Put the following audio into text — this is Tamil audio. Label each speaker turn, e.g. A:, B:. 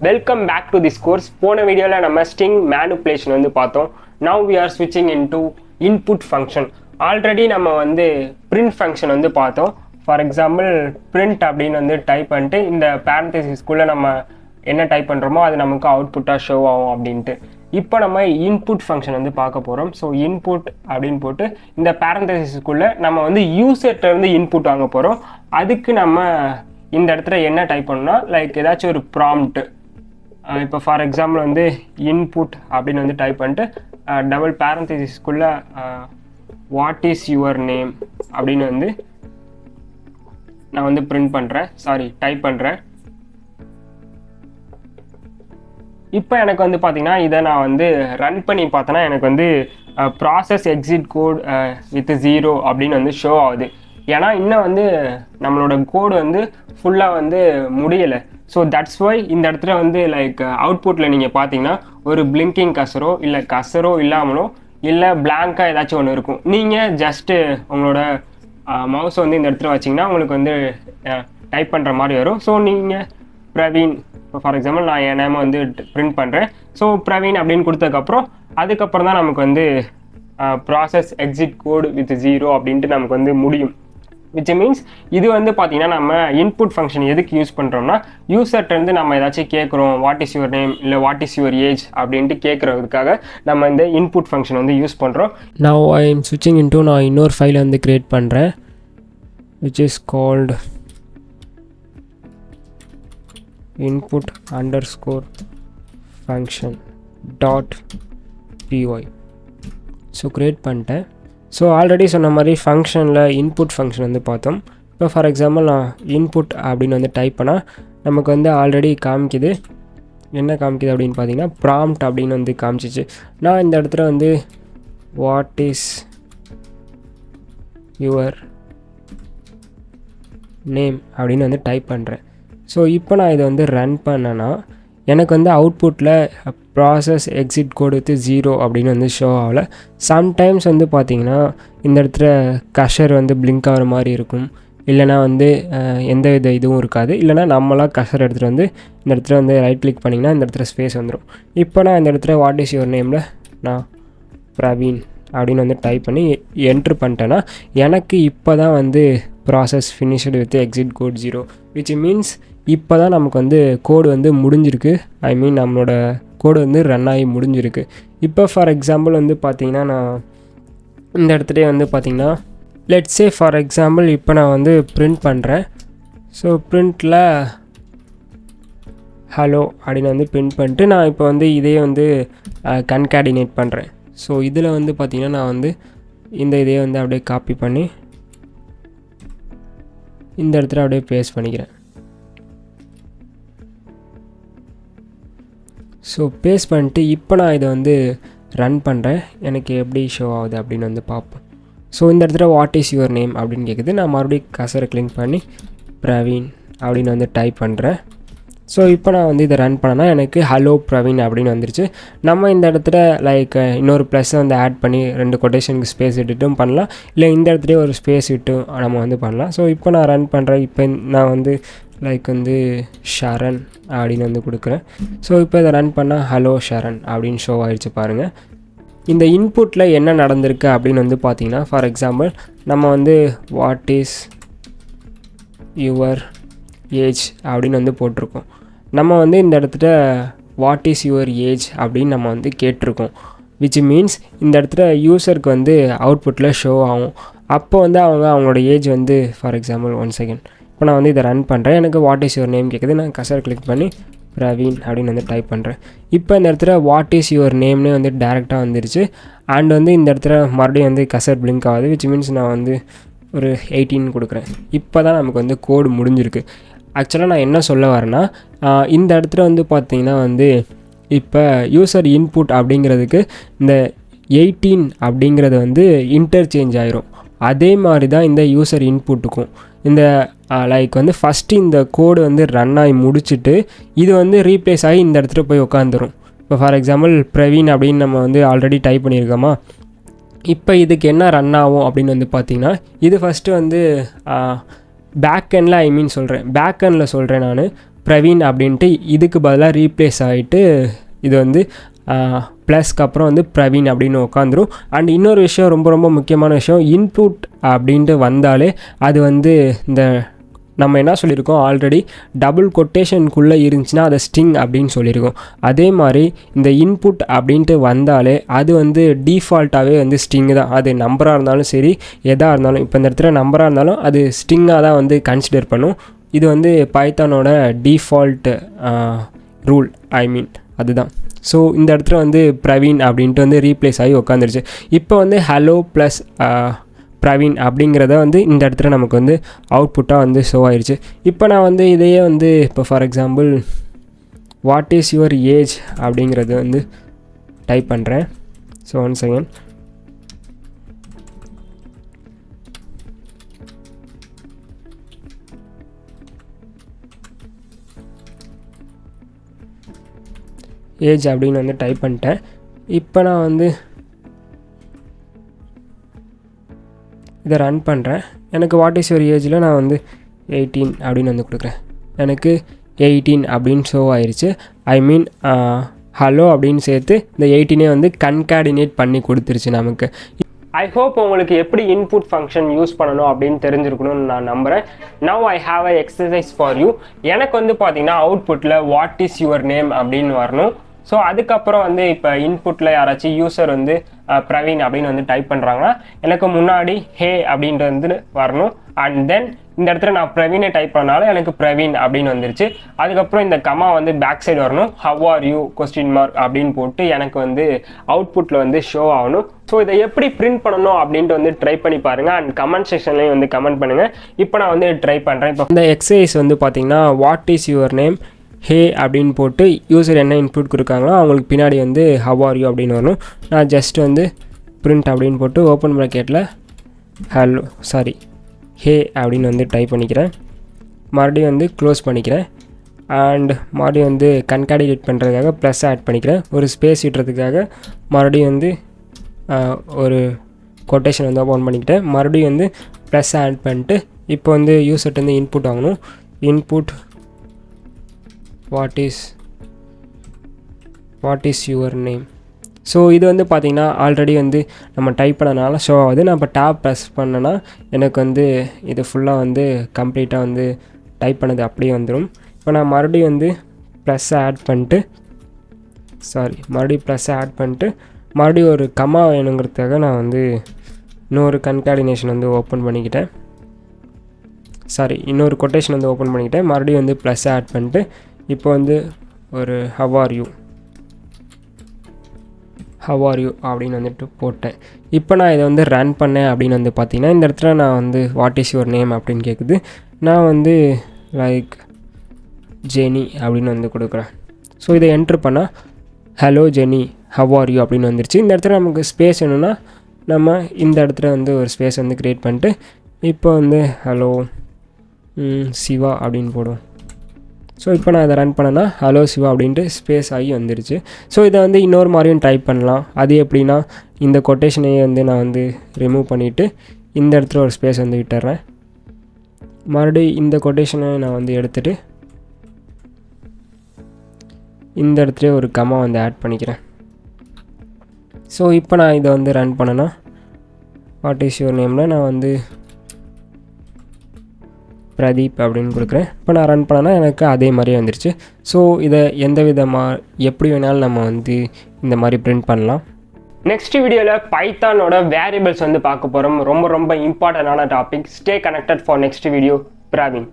A: Welcome back to this course. போன வீடியோல நம்ம string manipulation வந்து பார்த்தோம். Now we are switching into input function. Already நம்ம வந்து print function வந்து பார்த்தோம். For example print அப்படின்னு வந்து டைப் பண்ணிட்டு இந்த parenthesis குள்ள நம்ம என்ன டைப் பண்றோமோ அது நமக்கு அவுட்புட்டா ஷோ ஆகும் அப்படின்ட்டு. இப்போ நம்ம இன்புட் ஃபங்க்ஷன் வந்து பார்க்க போகிறோம். ஸோ இன்புட் அப்படின்னு போட்டு இந்த பேரந்தசிஸ்க்குள்ளே நம்ம வந்து யூசர்கிட்ட இருந்து இன்புட் வாங்க போகிறோம். அதுக்கு நம்ம இந்த இடத்துல என்ன டைப் பண்ணோம்னா லைக் ஏதாச்சும் ஒரு ப்ராம்ப்ட், இப்போ ஃபார் எக்ஸாம்பிள் வந்து இன்புட் அப்படின்னு வந்து டைப் பண்ணிட்டு டபுள் பேரந்தசிஸ்க்குள்ளே வாட் இஸ் யுவர் நேம் அப்படின்னு வந்து நான் வந்து பிரிண்ட் பண்ணுறேன், டைப் பண்ணுறேன். இப்போ எனக்கு வந்து பார்த்தீங்கன்னா இதை நான் வந்து ரன் பண்ணி பார்த்தேன்னா எனக்கு வந்து ப்ராசஸ் எக்ஸிட் கோட் வித் 0 அப்படின்னு வந்து ஷோ ஆகுது. ஏன்னா இன்னும் வந்து நம்மளோட கோடு வந்து ஃபுல்லாக வந்து முடியலை. ஸோ தட்ஸ் ஒய் இந்த இடத்துல வந்து லைக் அவுட்புட்டில் நீங்கள் பார்த்தீங்கன்னா ஒரு பிளிங்கிங் கசரோ இல்லை கசரோ இல்லாமலோ இல்லை பிளாங்காக ஏதாச்சும் ஒன்று இருக்கும். நீங்கள் ஜஸ்ட்டு உங்களோட மவுஸ் வந்து இந்த இடத்துல வச்சிங்கன்னா உங்களுக்கு வந்து டைப் பண்ணுற மாதிரி வரும். ஸோ நீங்கள் பிரவீன், இப்போ ஃபார் எக்ஸாம்பிள் நான் என் நேமை வந்து பிரிண்ட் பண்ணுறேன். ஸோ பிரவீன் அப்படின்னு கொடுத்ததுக்கப்புறம் அதுக்கப்புறம் தான் நமக்கு வந்து ப்ராசஸ் எக்ஸிட் கோடு வித் 0 அப்படின்ட்டு நமக்கு வந்து முடியும். விச் மீன்ஸ் இது வந்து பார்த்தீங்கன்னா நம்ம இன்புட் ஃபங்க்ஷன் எதுக்கு யூஸ் பண்ணுறோம்னா யூசர்கிட்டருந்து நம்ம ஏதாச்சும் கேட்குறோம், வாட் இஸ் யுவர் நேம் இல்லை வாட் இஸ் யுவர் ஏஜ் அப்படின்ட்டு கேட்குறதுக்காக நம்ம இந்த இன்புட் ஃபங்க்ஷன் வந்து யூஸ் பண்ணுறோம்.
B: Now I am switching into நான் இன்னொரு ஃபைல் வந்து கிரியேட் பண்ணுறேன் which is called input underscore function dot py. So create பண்ணிட்டேன். ஸோ ஆல்ரெடி சொன்ன மாதிரி ஃபங்க்ஷனில் இன்புட் ஃபங்க்ஷன் வந்து பார்த்தோம். இப்போ ஃபார் எக்ஸாம்பிள் நான் இன்புட் அப்படின்னு வந்து டைப் பண்ணால் நமக்கு வந்து ஆல்ரெடி காமிக்குது. என்ன காமிக்குது அப்படின்னு பார்த்தீங்கன்னா ப்ராம்ப்ட் அப்படின்னு வந்து காமிச்சிச்சு. நான் இந்த இடத்துல வந்து வாட் இஸ் யுவர் நேம் அப்படின்னு வந்து டைப் பண்ணுறேன். ஸோ இப்போ நான் இதை வந்து ரன் பண்ணேன்னா எனக்கு வந்து அவுட்புட்டில் ப்ராசஸ் எக்ஸிட் கோடு வித் 0 அப்படின்னு வந்து ஷோ ஆகலை. சம்டைம்ஸ் வந்து பார்த்திங்கன்னா இந்த இடத்துல கஷர் வந்து பிளிங்க் ஆகிற மாதிரி இருக்கும், இல்லைனா வந்து எந்த வித இதுவும் இருக்காது. இல்லைனா நம்மளாம் கஷர் எடுத்துகிட்டு வந்து இந்த இடத்துல வந்து ரைட் கிளிக் பண்ணிங்கன்னா இந்த இடத்துல ஸ்பேஸ் வந்துடும். இப்போ நான் இந்த இடத்துல வாட் இஸ் யுவர் நேமில் நான் பிரவீன் அப்படின்னு வந்து டைப் பண்ணி என்ட்ரு பண்ணிட்டேன்னா எனக்கு இப்போ தான் வந்து process finished with exit code 0 which means இப்போ தான் நமக்கு வந்து கோடு வந்து முடிஞ்சிருக்கு. ஐ மீன் நம்மளோட கோடு வந்து ரன் ஆகி முடிஞ்சிருக்கு. இப்போ ஃபார் எக்ஸாம்பிள் வந்து பார்த்திங்கன்னா நான் இந்த இடத்துலேயே வந்து பார்த்திங்கன்னா லெட்ஸ் சே ஃபார் எக்ஸாம்பிள் இப்போ நான் வந்து பிரிண்ட் பண்ணுறேன். ஸோ பிரிண்ட்டில் ஹலோ அப்படின்னு வந்து பிரிண்ட் பண்ணிட்டு நான் இப்போ வந்து இதே வந்து கன்கேடினேட் பண்ணுறேன். ஸோ இதில் வந்து பார்த்திங்கன்னா நான் வந்து இந்த இதே வந்து அப்படியே காப்பி பண்ணி இந்த இடத்துல அப்படியே பேஸ்ட் பண்ணிக்கிறேன். ஸோ பேஸ்ட் பண்ணிட்டு இப்போ நான் இதை வந்து ரன் பண்ணுறேன். எனக்கு எப்படி ஷோ ஆகுது அப்படின்னு வந்து பார்ப்போம். ஸோ இந்த இடத்துல வாட் இஸ் யுவர் நேம் அப்படின்னு கேட்குது. நான் மறுபடியும் கசரை கிளிக் பண்ணி பிரவீன் அப்படின்னு வந்து டைப் பண்ணுறேன். ஸோ இப்போ நான் வந்து இதை ரன் பண்ணேன்னா எனக்கு ஹலோ பிரவீன் அப்படின்னு வந்துருச்சு. நம்ம இந்த இடத்துல லைக் இன்னொரு ப்ளஸ்ஸை வந்து ஆட் பண்ணி 2 கொட்டேஷனுக்கு ஸ்பேஸ் விட்டுட்டும் பண்ணலாம், இல்லை இந்த இடத்துலேயே ஒரு ஸ்பேஸ் விட்டு நம்ம வந்து பண்ணலாம். ஸோ இப்போ நான் ரன் பண்ணுறேன். இப்போ நான் வந்து லைக் வந்து ஷரண் அப்படின்னு வந்து கொடுக்குறேன். ஸோ இப்போ இதை ரன் பண்ணால் ஹலோ ஷரண் அப்படின்னு ஷோ ஆகிடுச்சு பாருங்கள். இந்த இன்புட்டில் என்ன நடந்திருக்கு அப்படின்னு வந்து பார்த்திங்கன்னா ஃபார் எக்ஸாம்பிள் நம்ம வந்து வாட் இஸ் யுவர் ஏஜ் அப்படின்னு வந்து போட்டிருக்கோம். நம்ம வந்து இந்த இடத்துல வாட் இஸ் யுவர் ஏஜ் அப்படின்னு நம்ம வந்து கேட்டிருக்கோம். விச் மீன்ஸ் இந்த இடத்துல யூசருக்கு வந்து அவுட்புட்டில் ஷோ ஆகும். அப்போ வந்து அவங்களோட ஏஜ் வந்து ஃபார் எக்ஸாம்பிள் 1 செகண்ட் இப்போ நான் வந்து இதை ரன் பண்ணுறேன். எனக்கு வாட் இஸ் யுவர் நேம் கேட்குது. நான் கசர் கிளிக் பண்ணி பிரவீன் அப்படின்னு வந்து டைப் பண்ணுறேன். இப்போ இந்த இடத்துல வாட் இஸ் யுவர் நேம்னே வந்து டேரெக்டாக வந்துருச்சு. அண்ட் வந்து இந்த இடத்துல மறுபடியும் வந்து கசர் பிளிங்க் ஆகுது. விச் மீன்ஸ் நான் வந்து ஒரு 18 கொடுக்குறேன். இப்போ தான் நமக்கு வந்து கோடு முடிஞ்சிருக்கு. ஆக்சுவலாக நான் என்ன சொல்ல வரேன்னா இந்த இடத்துல வந்து பார்த்திங்கன்னா வந்து இப்போ யூசர் இன்புட் அப்படிங்கிறதுக்கு இந்த 18 அப்படிங்கிறது வந்து இன்டர்சேஞ்ச் ஆயிரும். அதே மாதிரி தான் இந்த யூசர் இன்புட்டுக்கும் இந்த லைக் வந்து ஃபஸ்ட்டு இந்த கோடு வந்து ரன் ஆகி முடிச்சுட்டு இது வந்து ரீப்ளேஸ் ஆகி இந்த இடத்துல போய் உட்காந்துரும். இப்போ ஃபார் எக்ஸாம்பிள் பிரவீன் அப்படின்னு நம்ம வந்து ஆல்ரெடி டைப் பண்ணியிருக்கோமா. இப்போ இதுக்கு என்ன ரன் ஆகும் அப்படின்னு வந்து பார்த்திங்கன்னா இது ஃபஸ்ட்டு வந்து பேக் எண்டில் சொல்கிறேன் நான் பிரவீன் அப்படின்ட்டு இதுக்கு பதிலாக ரீப்ளேஸ் ஆகிட்டு இது வந்து ப்ளஸ்க்கு அப்புறம் வந்து பிரவீன் அப்படின்னு உட்காந்துரும். அண்ட் இன்னொரு விஷயம், ரொம்ப ரொம்ப முக்கியமான விஷயம், இன்புட் அப்படின்ட்டு வந்தாலே அது வந்து இந்த நம்ம என்ன சொல்லியிருக்கோம் ஆல்ரெடி, டபுள் கொட்டேஷனுக்குள்ளே இருந்துச்சுன்னா அதை ஸ்டிங் அப்படின்னு சொல்லியிருக்கோம். அதே மாதிரி இந்த இன்புட் அப்படின்ட்டு வந்தாலே அது வந்து டிஃபால்ட்டாகவே வந்து ஸ்டிங்கு தான். அது நம்பராக இருந்தாலும் சரி, எதாக இருந்தாலும், இப்போ இந்த இடத்துல நம்பராக இருந்தாலும் அது ஸ்டிங்காக தான் வந்து கன்சிடர் பண்ணும். இது வந்து பைத்தானோட டிஃபால்ட் ரூல், அதுதான். ஸோ இந்த இடத்துல வந்து பிரவீன் அப்படின்ட்டு வந்து ரீப்ளேஸ் ஆகி உட்காந்துருச்சு. இப்போ வந்து ஹலோ ப்ளஸ் பிரவீன் அப்படிங்கிறத வந்து இந்த இடத்துல நமக்கு வந்து அவுட்புட்டாக வந்து ஷோ ஆயிடுச்சு. இப்போ நான் வந்து இதையே வந்து இப்போ for example what is your age அப்படிங்கிறது வந்து டைப் பண்ணுறேன். So 1 second. ஏஜ் அப்படின்னு வந்து டைப் பண்ணிட்டேன். இப்போ நான் வந்து இதை ரன் பண்ணுறேன். எனக்கு வாட் இஸ் யுவர் ஏஜில் நான் வந்து 18 அப்படின்னு வந்து கொடுக்குறேன். எனக்கு 18 அப்படின்னு ஷோ ஆயிடுச்சு. ஹலோ அப்படின்னு சேர்த்து இந்த 18 வந்து கன்கார்டினேட் பண்ணி கொடுத்துருச்சு நமக்கு.
A: ஐ ஹோப் உங்களுக்கு எப்படி இன்புட் ஃபங்க்ஷன் யூஸ் பண்ணணும் அப்படின்னு தெரிஞ்சிருக்கணும்னு நான் நம்புகிறேன். Now I have a exercise for you. எனக்கு வந்து பார்த்தீங்கன்னா அவுட்புட்டில் வாட் இஸ் யுவர் நேம் அப்படின்னு வரணும். ஸோ அதுக்கப்புறம் வந்து இப்போ இன்புட்டில் யாராச்சும் யூசர் வந்து பிரவீன் அப்படின்னு வந்து டைப் பண்ணுறாங்கன்னா எனக்கு முன்னாடி ஹே அப்படின்ட்டு வந்து வரணும். அண்ட் தென் இந்த இடத்துல நான் பிரவீனை டைப் பண்ணாலும் எனக்கு பிரவீன் அப்படின்னு வந்துருச்சு. அதுக்கப்புறம் இந்த கமா வந்து பேக் சைடு வரணும். How are you question mark அப்படின்னு போட்டு எனக்கு வந்து அவுட்புட்டில் வந்து ஷோ ஆகணும். ஸோ இதை எப்படி பிரிண்ட் பண்ணணும் அப்படின்ட்டு வந்து ட்ரை பண்ணி பாருங்கள். அண்ட் கமெண்ட் செக்ஷன்லேயும் வந்து கமெண்ட் பண்ணுங்கள். இப்போ நான் வந்து ட்ரை பண்ணுறேன். இப்போ
B: இந்த எக்ஸசைஸ் வந்து பார்த்தீங்கன்னா வாட் இஸ் யுவர் நேம் ஹே அப்படின்னு போட்டு யூசர் என்ன இன்புட் கொடுக்காங்களோ அவங்களுக்கு பின்னாடி வந்து ஹவ் ஆர் யூ அப்படின்னு வரணும். நான் ஜஸ்ட் வந்து பிரிண்ட் அப்படின்னு போட்டு ஓப்பன் ப்ராக்கெட்டில் ஹே அப்படின்னு வந்து டைப் பண்ணிக்கிறேன். மறுபடியும் வந்து க்ளோஸ் பண்ணிக்கிறேன். அண்ட் மறுபடியும் வந்து கன்கார்டினேட் பண்ணுறதுக்காக ப்ளஸ் ஆட் பண்ணிக்கிறேன். ஒரு ஸ்பேஸ் விட்டுறதுக்காக மறுபடியும் வந்து ஒரு கொட்டேஷன் வந்து ஓப்பன் பண்ணிக்கிட்டேன். மறுபடியும் வந்து ப்ளஸ் ஆட் பண்ணிட்டு இப்போ வந்து யூசர்ட்டு வந்து இன்புட் வாங்கணும். Input what is your name. So இது வந்து பார்த்திங்கன்னா ஆல்ரெடி வந்து நம்ம டைப் பண்ணனால ஷோ ஆகுது. நான் இப்போ டேப் ப்ரெஸ் பண்ணேன்னா எனக்கு வந்து இது ஃபுல்லாக வந்து கம்ப்ளீட்டாக வந்து டைப் பண்ணது அப்படியே வந்துடும். இப்போ நான் மறுபடியும் வந்து ப்ளஸ் ஆட் பண்ணிட்டு மறுபடியும் ஒரு கமா வேணுங்கிறதுக்காக நான் வந்து இன்னொரு கன்கார்டினேஷன் வந்து ஓப்பன் பண்ணிக்கிட்டேன். இன்னொரு கொட்டேஷன் வந்து ஓப்பன் பண்ணிக்கிட்டேன். மறுபடியும் வந்து ப்ளஸ் ஆட் பண்ணிட்டு இப்போ வந்து ஒரு ஹவ் ஆர் யூ அப்படின்னு வந்துட்டு போட்டேன். இப்போ நான் இதை வந்து ரன் பண்ணேன் அப்படின்னு வந்து பார்த்தீங்கன்னா இந்த இடத்துல நான் வந்து வாட் இஸ் யுவர் நேம் அப்படின்னு கேட்குது. நான் வந்து லைக் ஜெனி அப்படின்னு வந்து கொடுக்குறேன். ஸோ இதை என்ட்ரு பண்ணால் hello Jenny how are you அப்படின்னு வந்துருச்சு. இந்த இடத்துல நமக்கு ஸ்பேஸ் வேணும்னா நம்ம இந்த இடத்துல வந்து ஒரு ஸ்பேஸ் வந்து க்ரியேட் பண்ணிட்டு இப்போ வந்து ஹலோ சிவா அப்படின்னு போடுவோம். ஸோ இப்போ நான் இதை ரன் பண்ணேன்னா ஹலோ சிவா அப்படின்ட்டு ஸ்பேஸ் ஆகி வந்துருச்சு. ஸோ இதை வந்து இன்னொரு மாதிரியும் டைப் பண்ணலாம். அது எப்படின்னா இந்த கொட்டேஷனையே வந்து நான் வந்து ரிமூவ் பண்ணிவிட்டு இந்த இடத்துல ஒரு ஸ்பேஸ் வந்து விட்டுறேன். மறுபடியும் இந்த கொட்டேஷனை நான் வந்து எடுத்துகிட்டு இந்த இடத்துல ஒரு கமா வந்து ஆட் பண்ணிக்கிறேன். ஸோ இப்போ நான் இதை வந்து ரன் பண்ணேன்னா வாட் இஸ் யுவர் நேமில் நான் வந்து பிரதீப் அப்படின்னு கொடுக்குறேன். இப்போ நான் ரன் பண்ணேன்னா எனக்கு அதே மாதிரியே வந்துருச்சு. ஸோ இதை எந்த விதமாக எப்படி வேணாலும் நம்ம வந்து இந்த மாதிரி பிரிண்ட் பண்ணலாம்.
A: நெக்ஸ்ட் வீடியோவில் பைத்தானோட வேரியபிள்ஸ் வந்து பார்க்க போகிறோம். ரொம்ப ரொம்ப இம்பார்ட்டண்டான topic. Stay connected for next video. Praveen.